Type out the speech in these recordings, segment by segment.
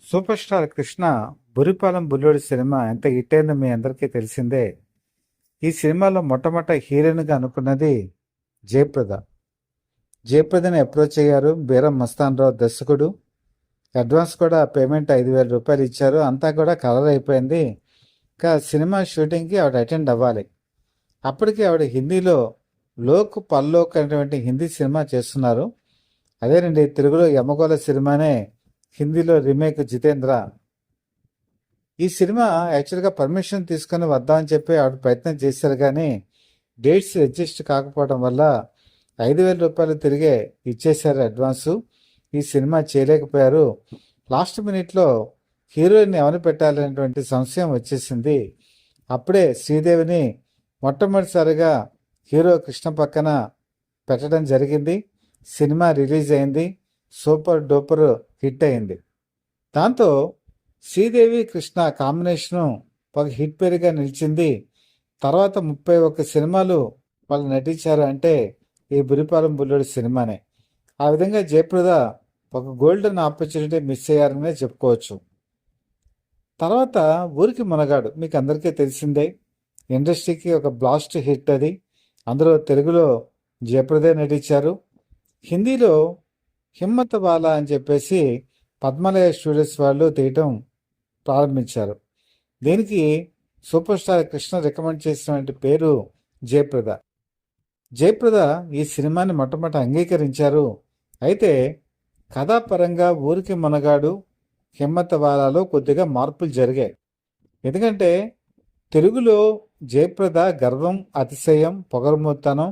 Super star Krishna Buripalem Bullodu cinema ఎంత hit అయిందో మీ అందరికీ తెలిసిందే. ఈ సినిమాలో మొట్టమొదట హీరోయిన్గా అనుకున్నది జయప్రద. జయప్రదని అప్రోచ్ అయ్యారు బీరం మస్తాన్ రావు దర్శకుడు. అడ్వాన్స్ కూడా పేమెంట్ 5,000 రూపాయలు ఇచ్చారు. అంతా కూడా కలర్ అయిపోయింది. ఇంకా సినిమా షూటింగ్కి ఆవిడ అటెండ్ అవ్వాలి. అప్పటికి ఆవిడ హిందీలో లోక్ పల్లోక్ అనేటువంటి హిందీ సినిమా చేస్తున్నారు. అదేనండి, తెలుగులో యమగోళ సినిమానే హిందీలో రీమేక్ జితేంద్ర. ఈ సినిమా యాక్చువల్గా పర్మిషన్ తీసుకొని వద్దామని చెప్పి ఆవిడ ప్రయత్నం చేశారు, కానీ డేట్స్ అడ్జస్ట్ కాకపోవడం వల్ల 5,000 రూపాయలు తిరిగే ఇచ్చేశారు అడ్వాన్సు. ఈ సినిమా చేయలేకపోయారు. లాస్ట్ మినిట్లో హీరోయిన్ ఎవరు పెట్టాలనేటువంటి సంశయం వచ్చేసింది. అప్పుడే శ్రీదేవిని మొట్టమొదటిసారిగా హీరో కృష్ణ పక్కన పెట్టడం జరిగింది. సినిమా రిలీజ్ అయింది. సూపర్ డూపర్ హిట్ అయింది. దాంతో శ్రీదేవి కృష్ణ కాంబినేషను ఒక హిట్ పేరుగా నిలిచింది. తర్వాత 31 సినిమాలు వాళ్ళు నటించారు అంటే ఈ బురిపాలెం బుల్లోడు సినిమానే. ఆ విధంగా జయప్రద ఒక గోల్డెన్ ఆపర్చునిటీ మిస్ అయ్యారనే చెప్పుకోవచ్చు. తర్వాత ఊరికి మునగాడు మీకు అందరికీ తెలిసిందే. ఇండస్ట్రీకి ఒక బ్లాస్ట్ హిట్ అది. అందులో తెలుగులో జయప్రదే నటించారు. హిందీలో హిమ్మత్ వాలా అని చెప్పేసి పద్మలయ స్టూడియోస్ వాళ్ళు తీయటం ప్రారంభించారు. దీనికి సూపర్ స్టార్ కృష్ణ రికమెండ్ చేసినటువంటి పేరు జయప్రద. జయప్రద ఈ సినిమాని మొట్టమొదట అంగీకరించారు. అయితే కథాపరంగా ఊరికి మునగాడు హిమ్మత్ వాలాలో కొద్దిగా మార్పులు జరిగాయి. ఎందుకంటే తెలుగులో జయప్రద గర్వం, అతిశయం, పొగరుమూతనం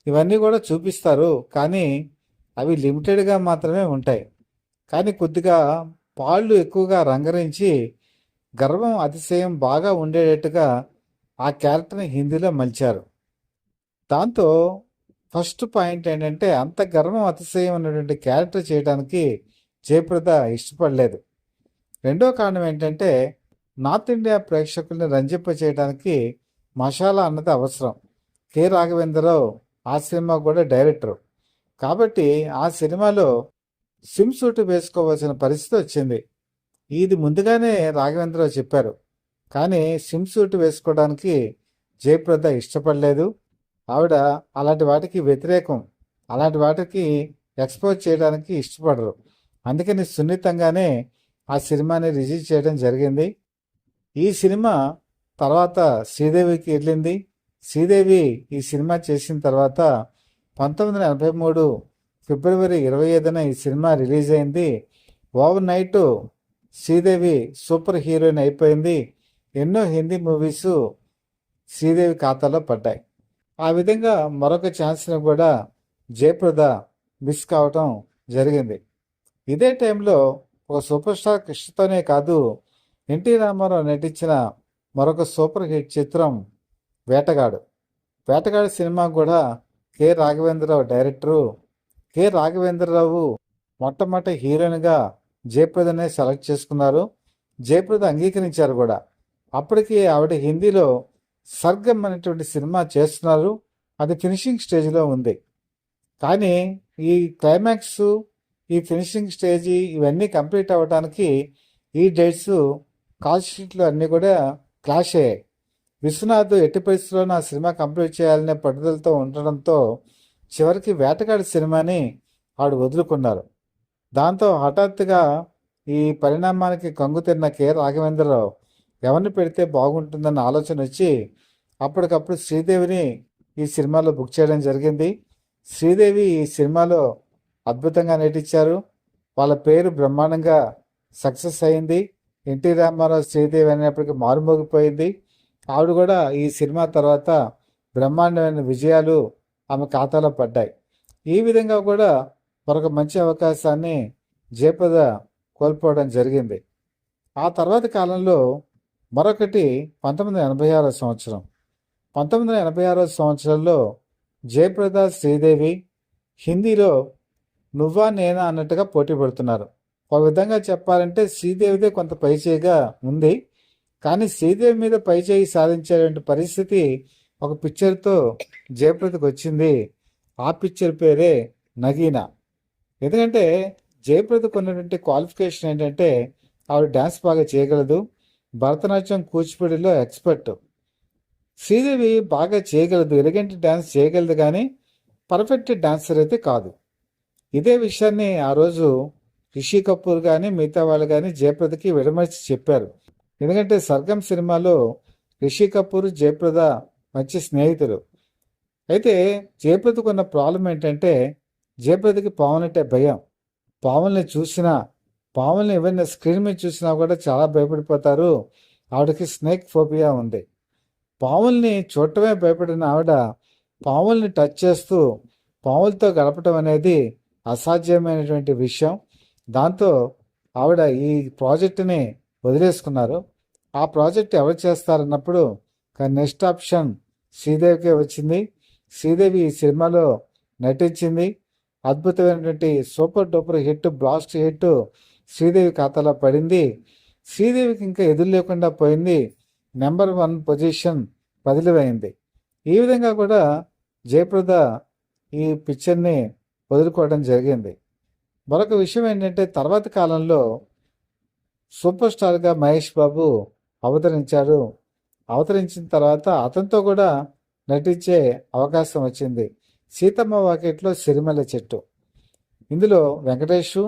ఇవన్నీ కూడా చూపిస్తారు, కానీ అవి లిమిటెడ్గా మాత్రమే ఉంటాయి. కానీ కొద్దిగా పాళ్ళు ఎక్కువగా రంగరించి గర్వం, అతిశయం బాగా ఉండేటట్టుగా ఆ క్యారెక్టర్ని హిందీలో మలిచారు. దాంతో ఫస్ట్ పాయింట్ ఏంటంటే అంత గర్వం, అతిశయం ఉన్నటువంటి క్యారెక్టర్ చేయడానికి జయప్రద ఇష్టపడలేదు. రెండో కారణం ఏంటంటే నార్త్ ఇండియా ప్రేక్షకుల్ని రంజింప చేయడానికి మసాలా అన్నది అవసరం. కె రాఘవేంద్రరావు ఆ సినిమా కూడా డైరెక్టరు. కాబట్టి ఆ సినిమాలో స్విమ్ సూట్ వేసుకోవాల్సిన పరిస్థితి వచ్చింది. ఇది ముందుగానే రాఘవేంద్రరావు చెప్పారు, కానీ స్విమ్ సూట్ వేసుకోవడానికి జయప్రద ఇష్టపడలేదు. ఆవిడ అలాంటి వాటికి వ్యతిరేకం. అలాంటి వాటికి ఎక్స్పోజ్ చేయడానికి ఇష్టపడరు. అందుకని సున్నితంగానే ఆ సినిమాని రిలీజ్ చేయడం జరిగింది. ఈ సినిమా తర్వాత శ్రీదేవికి వెళ్ళింది. శ్రీదేవి ఈ సినిమా చేసిన తర్వాత 1983 ఫిబ్రవరి 25న ఈ సినిమా రిలీజ్ అయింది. Over night Sridevi super heroine అయిపోయింది. ఎన్నో హిందీ మూవీస్ శ్రీదేవి ఖాతాలో పడ్డాయి. ఆ విధంగా మరొక ఛాన్స్ని కూడా జయప్రద మిస్ కావటం జరిగింది. ఇదే టైంలో ఒక సూపర్ స్టార్ కృష్ణతోనే కాదు, ఎన్టీ రామారావు నటించిన మరొక సూపర్ హిట్ చిత్రం వేటగాడు. వేటగాడు సినిమా కూడా K Raghavendra Rao director. K Raghavendra Rao మొట్టమొదటి హీరోయిన్గా జయప్రదనే సెలెక్ట్ చేసుకున్నారు. జయప్రద అంగీకరించారు కూడా. అప్పటికి ఆవిడ హిందీలో సర్గం అనేటువంటి సినిమా చేస్తున్నారు. అది ఫినిషింగ్ స్టేజ్లో ఉంది. కానీ ఈ క్లైమాక్స్, ఈ ఫినిషింగ్ స్టేజీ ఇవన్నీ కంప్లీట్ అవ్వడానికి ఈ డేట్స్ కాల్ షీట్లు అన్నీ కూడా క్లాష్ అయ్యాయి. విశ్వనాథ్ ఎట్టి పరిస్థితుల్లో ఆ సినిమా కంప్లీట్ చేయాలనే పట్టుదలతో ఉండడంతో చివరికి వేటగాడి సినిమాని ఆవిడ వదులుకున్నారు. దాంతో హఠాత్తుగా ఈ పరిణామానికి కంగుతిన్న కె రాఘవేంద్రరావు ఎవరిని పెడితే బాగుంటుందన్న ఆలోచన వచ్చి అప్పటికప్పుడు శ్రీదేవిని ఈ సినిమాలో బుక్ చేయడం జరిగింది. శ్రీదేవి ఈ సినిమాలో అద్భుతంగా నటించారు. వాళ్ళ పేరు బ్రహ్మాండంగా సక్సెస్ అయింది. ఎన్టీ రామారావు శ్రీదేవి అనేప్పటికీ మారుమోగిపోయింది. ఆవిడ కూడా ఈ సినిమా తర్వాత బ్రహ్మాండమైన విజయాలు ఆమె ఖాతాలో పడ్డాయి. ఈ విధంగా కూడా మరొక మంచి అవకాశాన్ని జయప్రద కోల్పోవడం జరిగింది. ఆ తర్వాత కాలంలో మరొకటి 1986 సంవత్సరం. 1986 సంవత్సరంలో జయప్రద, శ్రీదేవి హిందీలో నువ్వా నేనా అన్నట్టుగా పోటీ పడుతున్నారు. ఒక విధంగా చెప్పాలంటే శ్రీదేవిదే కొంత పైచేయిగా ఉంది. కానీ శ్రీదేవి మీద పైచేయి సాధించేటువంటి పరిస్థితి ఒక పిక్చర్తో జయప్రదకు వచ్చింది. ఆ పిక్చర్ పేరే నగీనా. ఎందుకంటే జయప్రదకు ఉన్నటువంటి క్వాలిఫికేషన్ ఏంటంటే ఆవిడ డ్యాన్స్ బాగా చేయగలదు. భరతనాట్యం, కూచిపూడిలో ఎక్స్పర్ట్. శ్రీదేవి బాగా చేయగలదు, ఎలిగెంట్ డ్యాన్స్ చేయగలదు, కానీ పర్ఫెక్ట్ డాన్సర్ అయితే కాదు. ఇదే విషయాన్ని ఆ రోజు రిషి కపూర్ కానీ మిగతా వాళ్ళు కానీ జయప్రదకి విడమర్చి చెప్పారు. ఎందుకంటే సర్గం సినిమాలో రిషి కపూర్, జయప్రద మంచి స్నేహితులు. అయితే జయప్రదకు ఉన్న ప్రాబ్లం ఏంటంటే, జయప్రదకి పావులు అంటే భయం. పావుల్ని చూసినా, పావుల్ని ఎవరిని స్క్రీన్ మీద చూసినా కూడా చాలా భయపడిపోతారు. ఆవిడకి స్నేక్ ఫోబియా ఉంది. పావుల్ని చూడటమే భయపడిన ఆవిడ పావుల్ని టచ్ చేస్తూ పావులతో గడపటం అనేది అసాధ్యమైనటువంటి విషయం. దాంతో ఆవిడ ఈ ప్రాజెక్టుని వదిలేసుకున్నారు. ఆ ప్రాజెక్ట్ ఎవరు చేస్తారన్నప్పుడు నెక్స్ట్ ఆప్షన్ శ్రీదేవికే వచ్చింది. శ్రీదేవి ఈ సినిమాలో నటించింది. అద్భుతమైనటువంటి super duper hit, blast hit Sridevi ఖాతాలో పడింది. శ్రీదేవికి ఇంకా ఎదురు లేకుండా పోయింది. నెంబర్ 1 పొజిషన్ బదిలీమైంది. ఈ విధంగా కూడా జయప్రద ఈ పిక్చర్ని వదులుకోవడం జరిగింది. మరొక విషయం ఏంటంటే, తర్వాత కాలంలో సూపర్ స్టార్గా మహేష్ బాబు అవతరించారు. అవతరించిన తర్వాత అతనితో కూడా నటించే అవకాశం వచ్చింది. సీతమ్మ వాకిట్లో సిరిమల్ల చెట్టు. ఇందులో Venkatesh,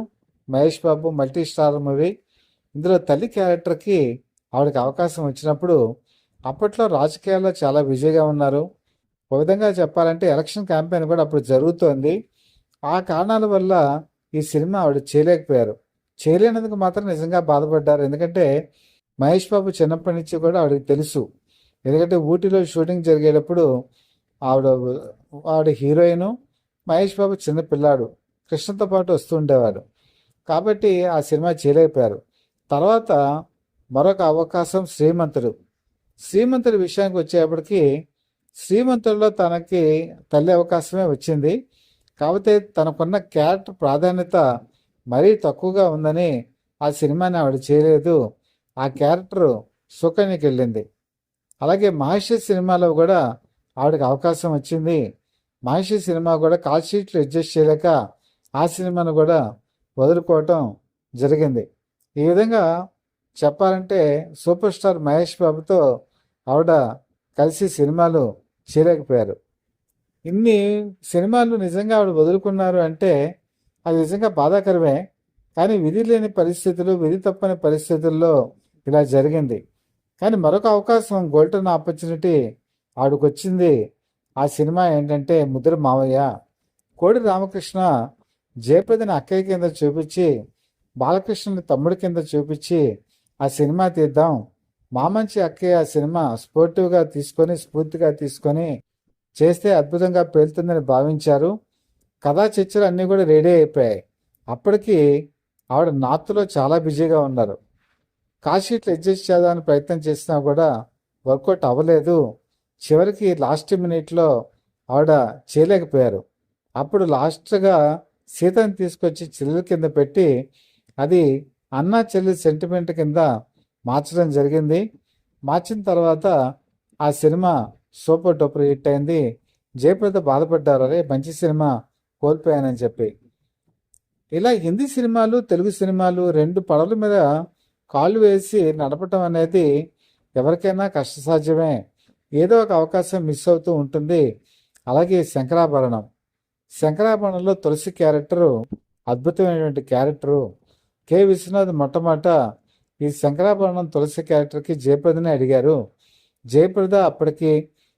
Mahesh Babu multi star movie. ఇందులో తల్లి క్యారెక్టర్కి ఆవిడకి అవకాశం వచ్చినప్పుడు అప్పట్లో రాజకీయాల్లో చాలా బిజీగా ఉన్నారు. ఒక విధంగా చెప్పాలంటే ఎలక్షన్ క్యాంపెయిన్ కూడా అప్పుడు జరుగుతోంది. ఆ కారణాల వల్ల ఈ సినిమా ఆవిడ చేయలేకపోయారు. చేయలేనందుకు మాత్రం నిజంగా బాధపడ్డారు. ఎందుకంటే మహేష్ బాబు చిన్నప్పటి నుంచి కూడా ఆవిడకి తెలుసు. ఎందుకంటే ఊటీలో షూటింగ్ జరిగేటప్పుడు ఆవిడ ఆవిడ హీరోయిన్, మహేష్ బాబు చిన్న పిల్లాడు, కృష్ణతో పాటు వస్తూ ఉండేవాడు. కాబట్టి ఆ సినిమా చేయలేకపోయారు. తర్వాత మరొక అవకాశం శ్రీమంతుడు. శ్రీమంతుడి విషయానికి వచ్చేప్పటికి శ్రీమంతుడిలో తనకి తల్లి అవకాశమే వచ్చింది. కాకపోతే తనకున్న క్యారెక్టర్ ప్రాధాన్యత మరీ తక్కువగా ఉందని ఆ సినిమాని ఆవిడ చేయలేదు. ఆ క్యారెక్టర్ సుకన్యకి వెళ్ళింది. అలాగే మహర్షి సినిమాలో కూడా ఆవిడకి అవకాశం వచ్చింది. మహర్షి సినిమా కూడా కాల్ షీట్లు అడ్జస్ట్ చేయలేక ఆ సినిమాను కూడా వదులుకోవటం జరిగింది. ఈ విధంగా చెప్పాలంటే సూపర్ స్టార్ మహేష్ బాబుతో ఆవిడ కలిసి సినిమాలు చేయలేకపోయారు. ఇన్ని సినిమాలు నిజంగా ఆవిడ వదులుకున్నారు అంటే అది నిజంగా బాధాకరమే. కానీ విధి లేని పరిస్థితులు, విధి తప్పని పరిస్థితుల్లో ఇలా జరిగింది. కానీ మరొక అవకాశం, గోల్డెన్ ఆపర్చునిటీ ఆవిడకు వచ్చింది. ఆ సినిమా ఏంటంటే ముద్ర మావయ్య. కోడి రామకృష్ణ జయప్రదని అక్కయ్య కింద చూపించి, బాలకృష్ణని తమ్ముడి కింద చూపించి ఆ సినిమా తీద్దాం, మా మంచి అక్కయ్య ఆ సినిమా స్పోర్టివ్గా తీసుకొని, స్ఫూర్తిగా తీసుకొని చేస్తే అద్భుతంగా పేలుతుందని భావించారు. కథా చర్చలు అన్నీ కూడా రెడీ అయిపోయాయి. అప్పటికి ఆవిడ నార్త్లో చాలా బిజీగా ఉన్నారు. కాషీట్లు అడ్జస్ట్ చేద్దామని ప్రయత్నం చేసినా కూడా వర్కౌట్ అవ్వలేదు. చివరికి లాస్ట్ మినిట్లో ఆవిడ చేయలేకపోయారు. అప్పుడు లాస్ట్గా సీతని తీసుకొచ్చి చెల్లెల కింద పెట్టి అది అన్నా చెల్లి సెంటిమెంట్ కింద మార్చడం జరిగింది. మార్చిన తర్వాత ఆ సినిమా సూపర్ డూపర్ హిట్ అయింది. జయప్రద బాధపడ్డారు, అరే మంచి సినిమా కోల్పోయానని చెప్పి. ఇలా హిందీ సినిమాలు, తెలుగు సినిమాలు రెండు పడవల మీద కాళ్ళు వేసి నడపటం అనేది ఎవరికైనా కష్టసాధ్యమే. ఏదో ఒక అవకాశం మిస్ అవుతూ ఉంటుంది. అలాగే శంకరాభరణం. శంకరాభరణంలో తులసి క్యారెక్టరు అద్భుతమైనటువంటి క్యారెక్టరు. కె విశ్వనాథ్ మొట్టమొదట ఈ శంకరాభరణం తులసి క్యారెక్టర్కి జయప్రదని అడిగారు. జయప్రద అప్పటికి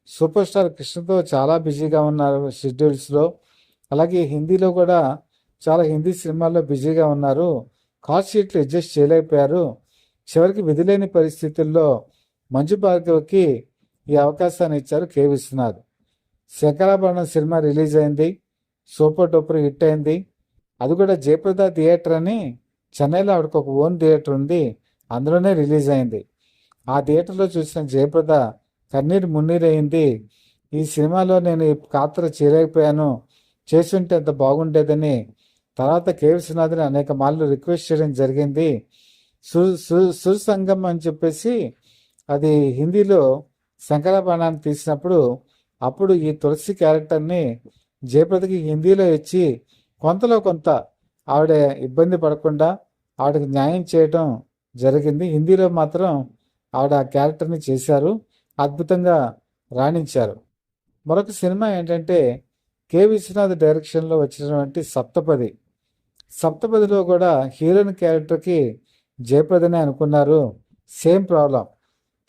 సూపర్ స్టార్ కృష్ణతో చాలా బిజీగా ఉన్నారు షెడ్యూల్స్లో. అలాగే హిందీలో కూడా చాలా హిందీ సినిమాల్లో బిజీగా ఉన్నారు. కాల్ షీట్లు అడ్జస్ట్ చేయలేకపోయారు. చివరికి విధిలేని పరిస్థితుల్లో మంజు భార్గవ్కి ఈ అవకాశాన్ని ఇచ్చారు కె విశ్వనాథ్. శంకరాభరణం సినిమా రిలీజ్ అయింది. సూపర్ డూపర్ హిట్ అయింది. అది కూడా జయప్రద థియేటర్ అని చెన్నైలో ఆవిడకు ఒక ఓన్ థియేటర్ ఉంది, అందులోనే రిలీజ్ అయింది. ఆ థియేటర్లో చూసిన జయప్రద కన్నీరు మున్నీరు అయింది. ఈ సినిమాలో నేను ఈ పాత్ర చేయలేకపోయాను, చేస్తుంటే అంత బాగుండేదని. తర్వాత కె విశ్వనాథ్ని అనేక మార్లు రిక్వెస్ట్ చేయడం జరిగింది. సురసంగం అని చెప్పేసి అది హిందీలో శంకరాభరణాన్ని తీసినప్పుడు అప్పుడు ఈ తులసి క్యారెక్టర్ని జయప్రదకి హిందీలో ఇచ్చి కొంతలో కొంత ఆవిడ ఇబ్బంది పడకుండా ఆవిడకి న్యాయం చేయటం జరిగింది. హిందీలో మాత్రం ఆవిడ ఆ క్యారెక్టర్ని చేశారు, అద్భుతంగా రాణించారు. మరొక సినిమా ఏంటంటే కె విశ్వనాథ్ డైరెక్షన్లో వచ్చినటువంటి సప్తపది. సప్తపదిలో కూడా హీరోయిన్ క్యారెక్టర్కి జయప్రదనే అనుకున్నారు. Same problem.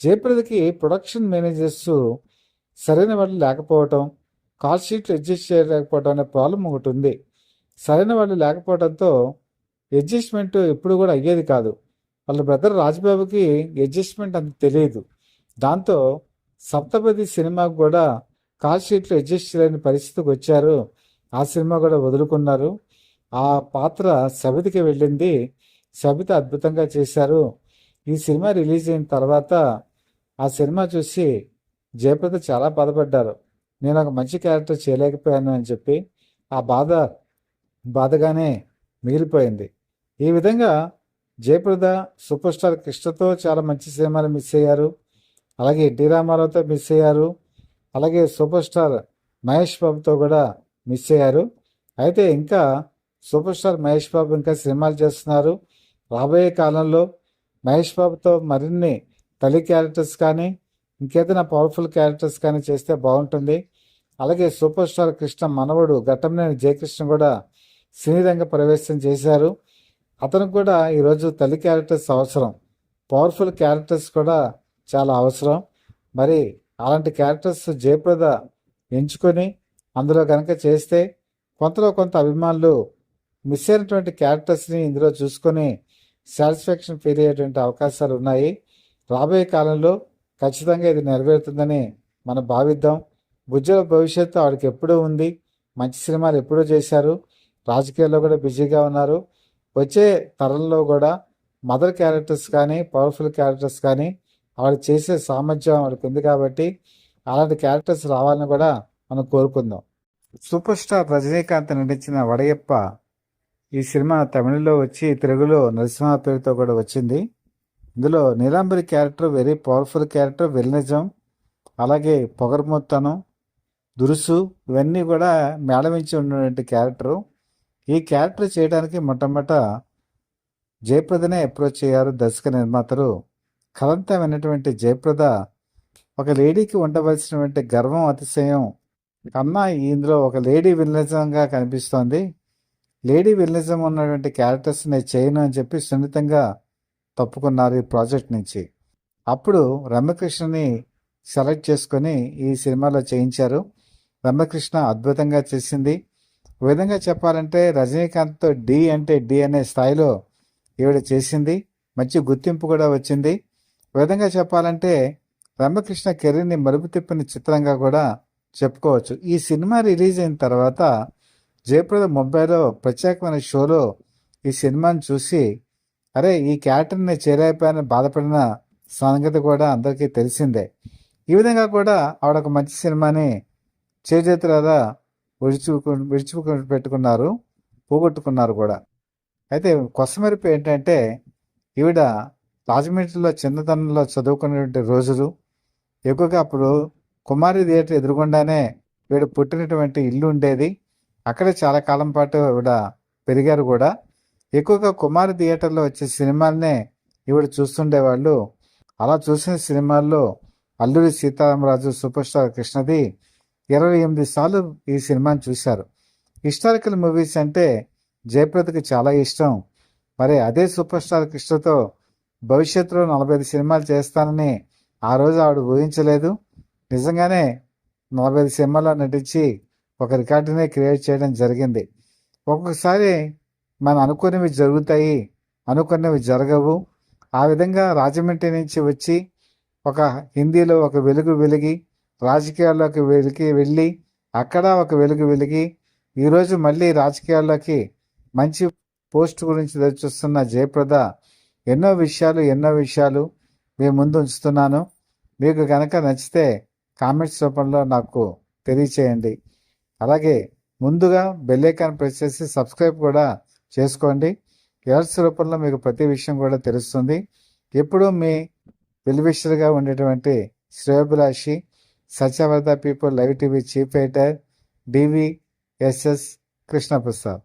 జయప్రదకి ప్రొడక్షన్ మేనేజర్స్ సరైన వాళ్ళు లేకపోవటం, కాల్ షీట్లు అడ్జస్ట్ చేయలేకపోవడం అనే ప్రాబ్లం ఒకటి ఉంది. సరైన వాళ్ళు లేకపోవడంతో అడ్జస్ట్మెంట్ ఎప్పుడు కూడా అయ్యేది కాదు. వాళ్ళ బ్రదర్ రాజ్బాబుకి అడ్జస్ట్మెంట్ అంత తెలియదు. దాంతో సప్తపది సినిమాకు కూడా కాల్ షీట్లు అడ్జస్ట్ చేయలేని పరిస్థితికి వచ్చారు. ఆ సినిమా కూడా వదులుకున్నారు. ఆ పాత్ర సబితకి వెళ్ళింది. సబిత అద్భుతంగా చేశారు. ఈ సినిమా రిలీజ్ అయిన తర్వాత ఆ సినిమా చూసి జయప్రద చాలా బాధపడ్డారు. నేను ఒక మంచి క్యారెక్టర్ చేయలేకపోయాను అని చెప్పి ఆ బాధగానే మిగిలిపోయింది. ఈ విధంగా జయప్రద సూపర్ స్టార్ కృష్ణతో చాలా మంచి సినిమాలు మిస్ అయ్యారు. అలాగే ఎన్టీ రామారావుతో మిస్ అయ్యారు. అలాగే సూపర్ స్టార్ మహేష్ బాబుతో కూడా మిస్ అయ్యారు. అయితే ఇంకా సూపర్ స్టార్ మహేష్ బాబు ఇంకా సినిమాలు చేస్తున్నారు. రాబోయే కాలంలో మహేష్ బాబుతో మరిన్ని తల్లి క్యారెక్టర్స్ కానీ ఇంకేదైనా పవర్ఫుల్ క్యారెక్టర్స్ కానీ చేస్తే బాగుంటుంది. అలాగే సూపర్ స్టార్ కృష్ణ మనవడు ఘట్టంనేని జయకృష్ణ కూడా సినీ రంగ ప్రవేశం చేశారు. అతనికి కూడా ఈరోజు తల్లి క్యారెక్టర్స్ అవసరం, పవర్ఫుల్ క్యారెక్టర్స్ కూడా చాలా అవసరం. మరి అలాంటి క్యారెక్టర్స్ జయప్రద ఎంచుకొని అందులో కనుక చేస్తే కొంత అభిమానులు మిస్ అయినటువంటి క్యారెక్టర్స్ని ఇందులో చూసుకొని సాటిస్ఫాక్షన్ ఫీల్ అయ్యేటువంటి అవకాశాలు ఉన్నాయి. రాబోయే కాలంలో ఖచ్చితంగా ఇది నెరవేరుతుందని మనం భావిద్దాం. ఉజ్వల భవిష్యత్తు ఆవిడకి ఎప్పుడూ ఉంది. మంచి సినిమాలు ఎప్పుడూ చేశారు. రాజకీయాల్లో కూడా బిజీగా ఉన్నారు. వచ్చే తరంలో కూడా మదర్ క్యారెక్టర్స్ కానీ పవర్ఫుల్ క్యారెక్టర్స్ కానీ ఆవిడ చేసే సామర్థ్యం ఆవిడకి ఉంది కాబట్టి అలాంటి క్యారెక్టర్స్ రావాలని కూడా మనం కోరుకుందాం. సూపర్ స్టార్ రజనీకాంత్ నటించిన వడయప్ప ఈ సినిమా తమిళలో వచ్చి తెలుగులో నరసింహ పేరుతో కూడా వచ్చింది. ఇందులో Neelambari character very powerful character, villainism, అలాగే పొగర్మొత్తనం, దురుసు ఇవన్నీ కూడా మేళవించి ఉన్నటువంటి క్యారెక్టరు. ఈ క్యారెక్టర్ చేయడానికి మొట్టమొదట జయప్రదనే అప్రోచ్ అయ్యారు దర్శక నిర్మాతలు. కలంతమైనటువంటి జయప్రద ఒక లేడీకి ఉండవలసినటువంటి గర్వం, అతిశయం కన్నా ఇందులో ఒక లేడీ విలనిజంగా కనిపిస్తోంది. లేడీ విలనిజం ఉన్నటువంటి క్యారెక్టర్స్ నేను చేయను అని చెప్పి సున్నితంగా తప్పుకున్నారు ఈ ప్రాజెక్ట్ నుంచి. అప్పుడు రమ్యకృష్ణని సెలెక్ట్ చేసుకొని ఈ సినిమాలో చేయించారు. రమ్యకృష్ణ అద్భుతంగా చేసింది. ఈ విధంగా చెప్పాలంటే రజనీకాంత్తో డి అంటే డి అనే స్థాయిలో ఈవిడ చేసింది. మంచి గుర్తింపు కూడా వచ్చింది. ఈ విధంగా చెప్పాలంటే రమ్యకృష్ణ కెరీర్ని మలుపు తిప్పిన చిత్రంగా కూడా చెప్పుకోవచ్చు. ఈ సినిమా రిలీజ్ అయిన తర్వాత జయప్రద ముంబైలో ప్రత్యేకమైన షోలో ఈ సినిమాని చూసి అరే ఈ క్యారెక్టర్ని చేరైపోయాలని బాధపడిన సంగతి కూడా అందరికీ తెలిసిందే. ఈ విధంగా కూడా ఆవిడ ఒక మంచి సినిమాని చేజేతులారా పెట్టుకున్నారు, పోగొట్టుకున్నారు కూడా. అయితే కొసమెరుపు ఏంటంటే ఈవిడ రాజమండ్రిలో చిన్నతనంలో చదువుకునేటువంటి రోజులు ఎక్కువగా అప్పుడు కుమారి థియేటర్ ఎదురుగుండానే వీడు పుట్టినటువంటి ఇల్లు ఉండేది. అక్కడే చాలా కాలం పాటు ఈవిడ పెరిగారు కూడా. ఎక్కువగా కుమారి థియేటర్లో వచ్చే సినిమాలనే ఈవిడ చూస్తుండేవాళ్ళు. అలా చూసిన సినిమాల్లో అల్లూరి సీతారామరాజు సూపర్ స్టార్ కృష్ణది 28 సార్లు ఈ సినిమాని చూశారు. హిస్టారికల్ మూవీస్ అంటే జయప్రదకి చాలా ఇష్టం. మరి అదే సూపర్ స్టార్ కృష్ణతో భవిష్యత్తులో 45 సినిమాలు చేస్తానని ఆ రోజు ఆవిడ ఊహించలేదు. నిజంగానే 45 సినిమాల్లో నటించి ఒక రికార్డునే క్రియేట్ చేయడం జరిగింది. ఒక్కొక్కసారి మనం అనుకున్నవి జరుగుతాయి, అనుకున్నవి జరగవు. ఆ విధంగా రాజమండ్రి నుంచి వచ్చి ఒక హిందీలో ఒక వెలుగు వెలిగి రాజకీయాల్లోకి వెళ్ళి అక్కడ ఒక వెలుగు వెలిగి ఈరోజు మళ్ళీ రాజకీయాల్లోకి మంచి పోస్ట్ గురించి చూస్తున్న జయప్రద ఎన్నో విషయాలు మీ ముందు ఉంచుతున్నాను. మీకు కనుక నచ్చితే కామెంట్స్ రూపంలో నాకు తెలియచేయండి. అలాగే ముందుగా బెల్ ఐకాన్ ప్రెస్ చేసి సబ్స్క్రైబ్ కూడా చేసుకోండి. ఎలర్ట్స్ రూపంలో మీకు ప్రతి విషయం కూడా తెలుస్తుంది. ఎప్పుడూ మీ వెల్విషర్గా ఉండేటువంటి శ్రేయోభిలాషి Satyavardha people live TV chief editor D V S S Krishnaprasad.